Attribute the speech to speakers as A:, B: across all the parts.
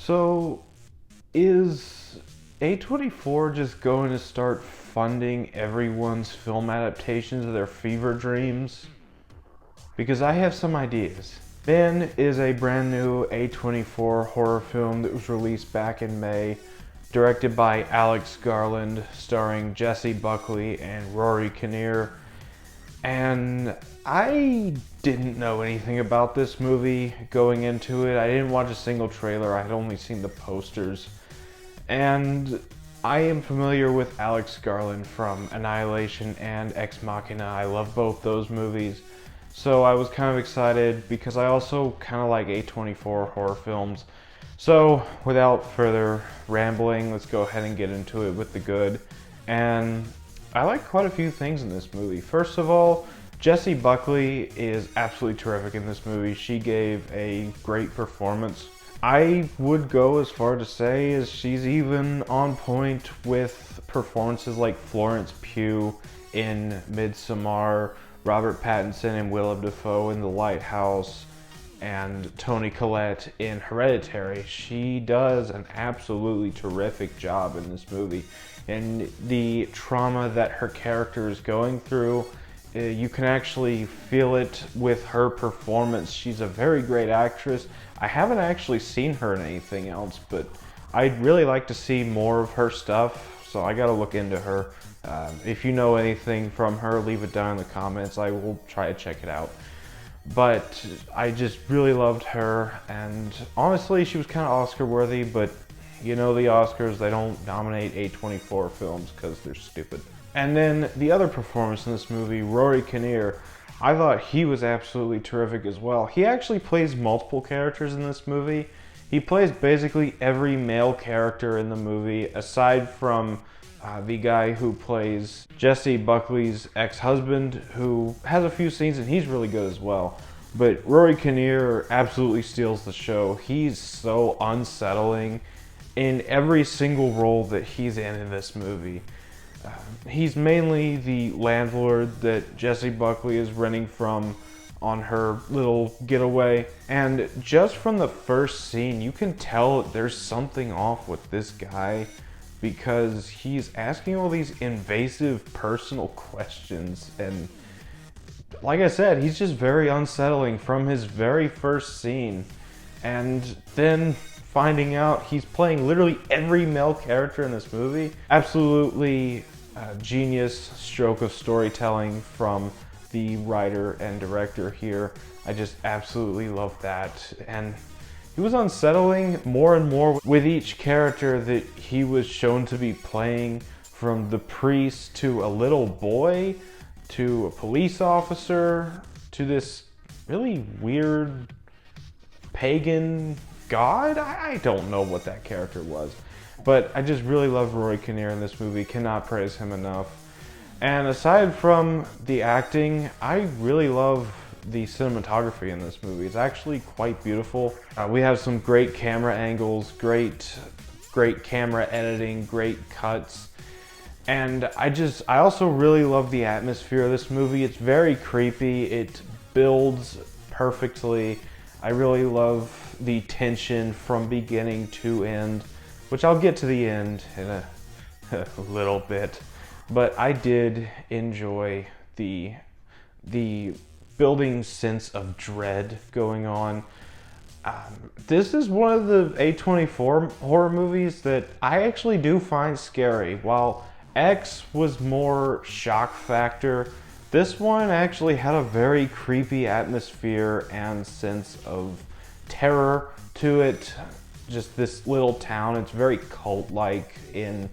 A: So, is A24 just going to start funding everyone's film adaptations of their fever dreams? Because I have some ideas. Ben is a brand new A24 horror film that was released back in May, directed by Alex Garland, starring Jessie Buckley and Rory Kinnear. And I didn't know anything about this movie going into it. I didn't watch a single trailer. I had only seen the posters. And I am familiar with Alex Garland from Annihilation and Ex Machina. I love both those movies. So I was kind of excited because I also kind of like A24 horror films. So without further rambling, let's go ahead and get into it with the good. And I like quite a few things in this movie. First of all, Jessie Buckley is absolutely terrific in this movie. She gave a great performance. I would go as far to say as she's even on point with performances like Florence Pugh in Midsommar, Robert Pattinson and Willem Dafoe in The Lighthouse, and Toni Collette in Hereditary. She does an absolutely terrific job in this movie. And the trauma that her character is going through, you can actually feel it with her performance. She's a very great actress. I haven't actually seen her in anything else, but I'd really like to see more of her stuff, so I gotta look into her. If you know anything from her, leave it down in the comments. I will try to check it out. But I just really loved her, and honestly, she was kind of Oscar worthy, but you know the Oscars, they don't nominate A24 films because they're stupid. And then the other performance in this movie, Rory Kinnear, I thought he was absolutely terrific as well. He actually plays multiple characters in this movie. He plays basically every male character in the movie, aside from the guy who plays Jessie Buckley's ex-husband, who has a few scenes and he's really good as well. But Rory Kinnear absolutely steals the show. He's so unsettling in every single role that he's in this movie. He's mainly the landlord that Jessie Buckley is renting from on her little getaway. And just from the first scene, you can tell there's something off with this guy because he's asking all these invasive personal questions. And like I said, he's just very unsettling from his very first scene. And then finding out he's playing literally every male character in this movie. Absolutely genius stroke of storytelling from the writer and director here. I just absolutely love that. And he was unsettling more and more with each character that he was shown to be playing, from the priest to a little boy to a police officer to this really weird pagan god. I don't know what that character was, but I just really love Rory Kinnear in this movie. Cannot praise him enough. And aside from the acting, I really love the cinematography in this movie. It's actually quite beautiful. We have some great camera angles, great camera editing, great cuts. And I also really love the atmosphere of this movie. It's very creepy. It builds perfectly. I really love the tension from beginning to end, which I'll get to the end in a little bit. But I did enjoy the building sense of dread going on. This is one of the A24 horror movies that I actually do find scary. While X was more shock factor, this one actually had a very creepy atmosphere and sense of terror to it. Just this little town, it's very cult-like in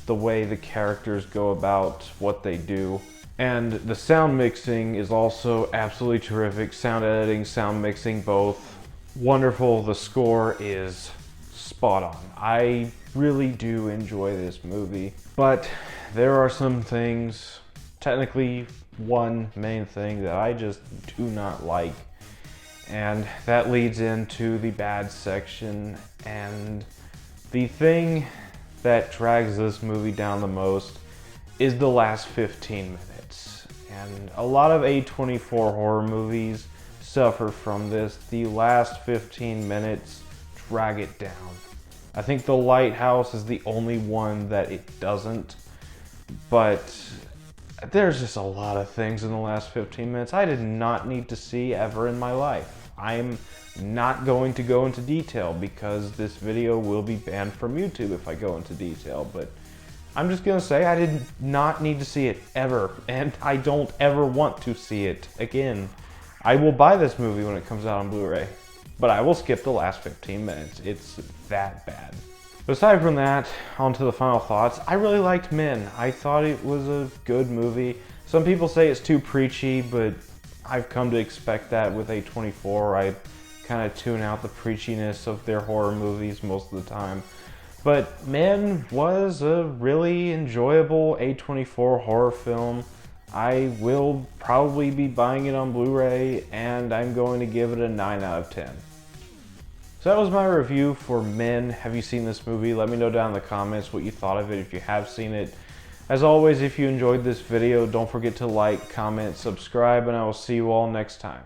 A: the way the characters go about what they do. And the sound mixing is also absolutely terrific. Sound editing, sound mixing, both wonderful. The score is spot on. I really do enjoy this movie, but there are some things, technically one main thing that I just do not like, and that leads into the bad section. And the thing that drags this movie down the most is the last 15 minutes. And a lot of A24 horror movies suffer from this. The last 15 minutes drag it down. I think The Lighthouse is the only one that it doesn't. But there's just a lot of things in the last 15 minutes I did not need to see ever in my life. I'm not going to go into detail because this video will be banned from YouTube if I go into detail, but I'm just gonna say I did not need to see it ever, and I don't ever want to see it again. I will buy this movie when it comes out on Blu-ray, but I will skip the last 15 minutes. It's that bad. But aside from that, on to the final thoughts. I really liked Men. I thought it was a good movie. Some people say it's too preachy, but I've come to expect that with A24. I kind of tune out the preachiness of their horror movies most of the time. But Men was a really enjoyable A24 horror film. I will probably be buying it on Blu-ray, and I'm going to give it a 9 out of 10. So that was my review for Men. Have you seen this movie? Let me know down in the comments what you thought of it if you have seen it. As always, if you enjoyed this video, don't forget to like, comment, subscribe, and I will see you all next time.